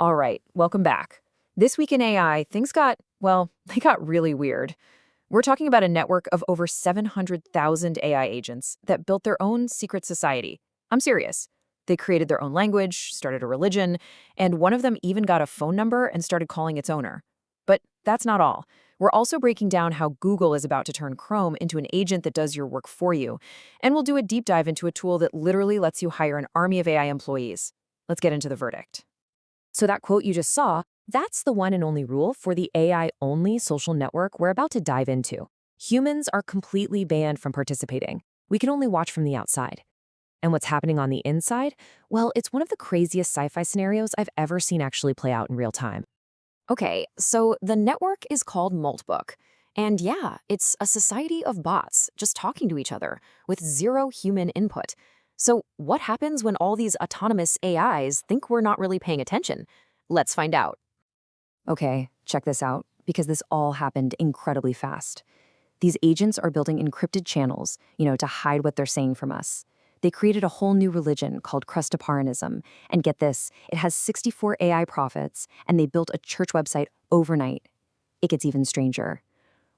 All right, welcome back. This week in AI, things got, well, they got really weird. We're talking about a network of over 700,000 AI agents that built their own secret society. I'm serious. They created their own language, started a religion, and one of them even got a phone number and started calling its owner. But that's not all. We're also breaking down how Google is about to turn Chrome into an agent that does your work for you. And we'll do a deep dive into a tool that literally lets you hire an army of AI employees. Let's get into the verdict. So that quote you just saw, that's the one and only rule for the AI-only social network we're about to dive into. Humans are completely banned from participating. We can only watch from the outside. And what's happening on the inside? Well, it's one of the craziest sci-fi scenarios I've ever seen actually play out in real time. Okay, so the network is called Moltbook. And yeah, it's a society of bots just talking to each other with zero human input. So what happens when all these autonomous AIs think we're not really paying attention? Let's find out. Okay, check this out, because this all happened incredibly fast. These agents are building encrypted channels, to hide what they're saying from us. They created a whole new religion called Crustaparanism. And get this, it has 64 AI prophets, and they built a church website overnight. It gets even stranger.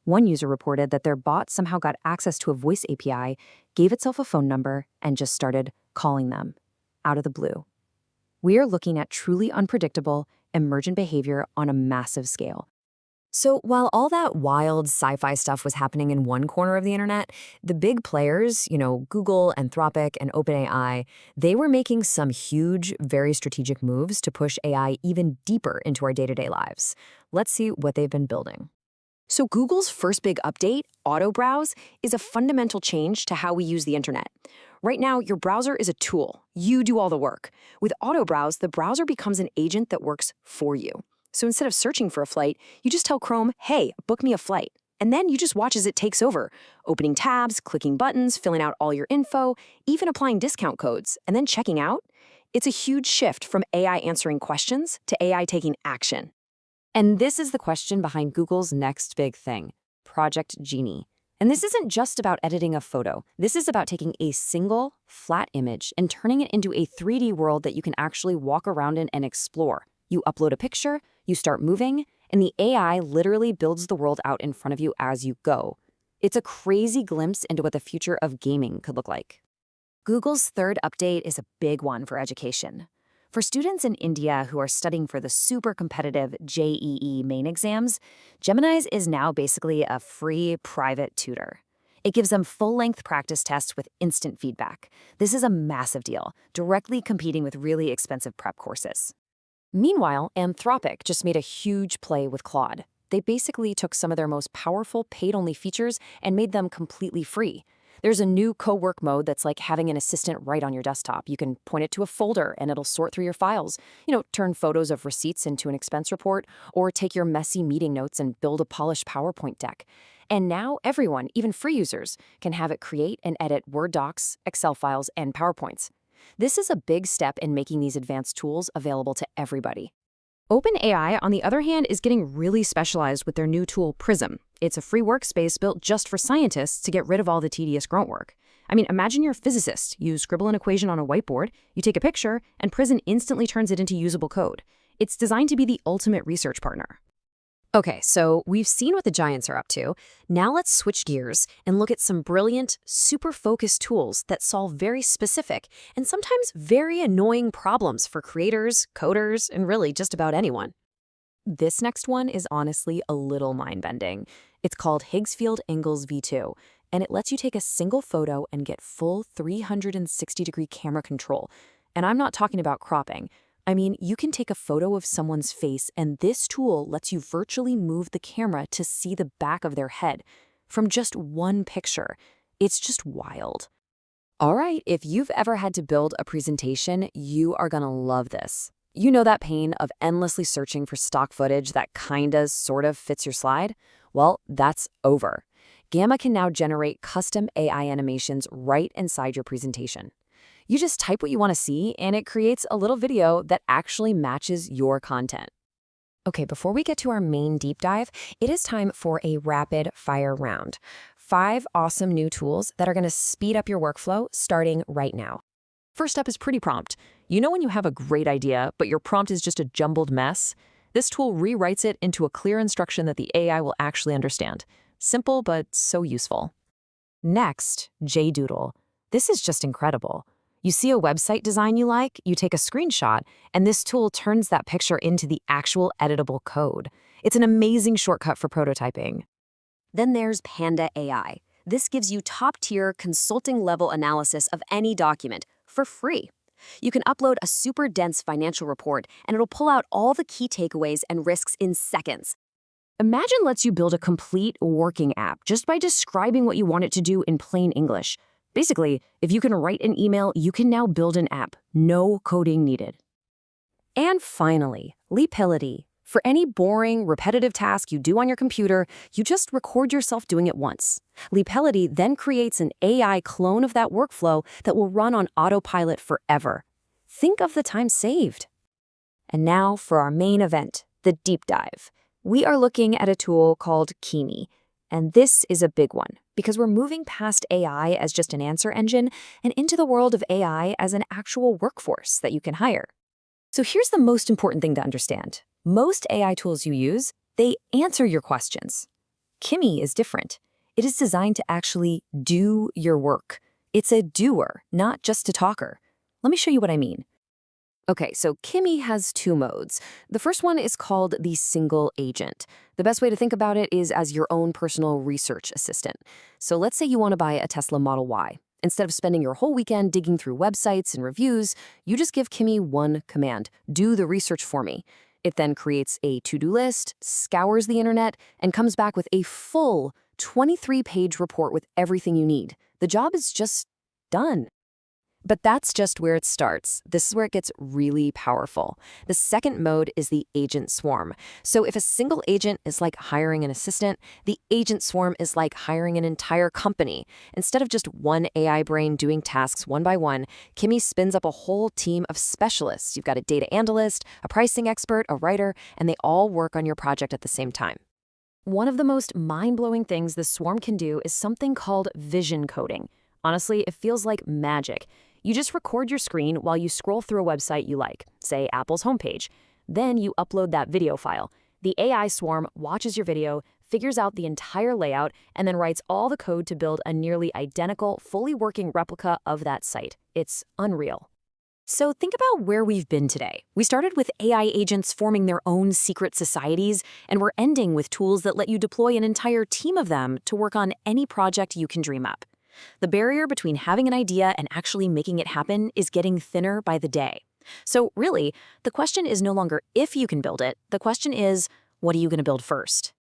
One user reported that their bot somehow got access to a voice API, gave itself a phone number, and just started calling them out of the blue. We are looking at truly unpredictable, emergent behavior on a massive scale. So while all that wild sci-fi stuff was happening in one corner of the internet, the big players, Google, Anthropic, and OpenAI, they were making some huge, very strategic moves to push AI even deeper into our day-to-day lives. Let's see what they've been building. So Google's first big update, Auto Browse, is a fundamental change to how we use the internet. Right now, your browser is a tool. You do all the work. With Auto Browse, the browser becomes an agent that works for you. So instead of searching for a flight, you just tell Chrome, hey, book me a flight. And then you just watch as it takes over, opening tabs, clicking buttons, filling out all your info, even applying discount codes, and then checking out. It's a huge shift from AI answering questions to AI taking action. And this is the question behind Google's next big thing, Project Genie. And this isn't just about editing a photo. This is about taking a single, flat image and turning it into a 3D world that you can actually walk around in and explore. You upload a picture, you start moving, and the AI literally builds the world out in front of you as you go. It's a crazy glimpse into what the future of gaming could look like. Google's third update is a big one for education. For students in India who are studying for the super competitive JEE main exams, Gemini's is now basically a free private tutor. It gives them full-length practice tests with instant feedback. This is a massive deal, directly competing with really expensive prep courses. Meanwhile, Anthropic just made a huge play with Claude. They basically took some of their most powerful paid-only features and made them completely free. There's a new co-work mode that's like having an assistant right on your desktop. You can point it to a folder and it'll sort through your files. Turn photos of receipts into an expense report, or take your messy meeting notes and build a polished PowerPoint deck. And now everyone, even free users, can have it create and edit Word docs, Excel files, and PowerPoints. This is a big step in making these advanced tools available to everybody. OpenAI, on the other hand, is getting really specialized with their new tool, Prism. It's a free workspace built just for scientists to get rid of all the tedious grunt work. I mean, imagine you're a physicist. You scribble an equation on a whiteboard, you take a picture, and Prism instantly turns it into usable code. It's designed to be the ultimate research partner. Okay, so we've seen what the giants are up to. Now let's switch gears and look at some brilliant, super focused tools that solve very specific and sometimes very annoying problems for creators, coders, and really just about anyone. This next one is honestly a little mind-bending. It's called Higgsfield-Ingalls V2, and it lets you take a single photo and get full 360-degree camera control. And I'm not talking about cropping. I mean, you can take a photo of someone's face, and this tool lets you virtually move the camera to see the back of their head from just one picture. It's just wild. All right, if you've ever had to build a presentation, you are gonna love this. You know that pain of endlessly searching for stock footage that kinda, sort of fits your slide? Well, that's over. Gamma can now generate custom AI animations right inside your presentation. You just type what you want to see, and it creates a little video that actually matches your content. Okay, before we get to our main deep dive, it is time for a rapid fire round. 5 awesome new tools that are going to speed up your workflow starting right now. First up is Pretty Prompt. You know when you have a great idea, but your prompt is just a jumbled mess? This tool rewrites it into a clear instruction that the AI will actually understand. Simple, but so useful. Next, JDoodle. This is just incredible. You see a website design you like, you take a screenshot, and this tool turns that picture into the actual editable code. It's an amazing shortcut for prototyping. Then there's Panda AI. This gives you top-tier consulting-level analysis of any document for free. You can upload a super dense financial report, and it'll pull out all the key takeaways and risks in seconds. Imagine lets you build a complete working app just by describing what you want it to do in plain English. Basically, if you can write an email, you can now build an app. No coding needed. And finally, Leapility. For any boring, repetitive task you do on your computer, you just record yourself doing it once. Leapility then creates an AI clone of that workflow that will run on autopilot forever. Think of the time saved. And now for our main event, the deep dive. We are looking at a tool called Kimi, and this is a big one because we're moving past AI as just an answer engine and into the world of AI as an actual workforce that you can hire. So here's the most important thing to understand. Most AI tools you use, they answer your questions. Kimi is different. It is designed to actually do your work. It's a doer, not just a talker. Let me show you what I mean. Okay, so Kimi has two modes. The first one is called the single agent. The best way to think about it is as your own personal research assistant. So let's say you want to buy a Tesla Model Y. Instead of spending your whole weekend digging through websites and reviews, you just give Kimi one command: do the research for me. It then creates a to-do list, scours the internet, and comes back with a full 23-page report with everything you need. The job is just done. But that's just where it starts. This is where it gets really powerful. The second mode is the agent swarm. So if a single agent is like hiring an assistant, the agent swarm is like hiring an entire company. Instead of just one AI brain doing tasks one by one, Kimi spins up a whole team of specialists. You've got a data analyst, a pricing expert, a writer, and they all work on your project at the same time. One of the most mind-blowing things the swarm can do is something called vision coding. Honestly, it feels like magic. You just record your screen while you scroll through a website you like, say Apple's homepage. Then you upload that video file. The AI swarm watches your video, figures out the entire layout, and then writes all the code to build a nearly identical, fully working replica of that site. It's unreal. So think about where we've been today. We started with AI agents forming their own secret societies, and we're ending with tools that let you deploy an entire team of them to work on any project you can dream up. The barrier between having an idea and actually making it happen is getting thinner by the day. So really, the question is no longer if you can build it, the question is, what are you going to build first?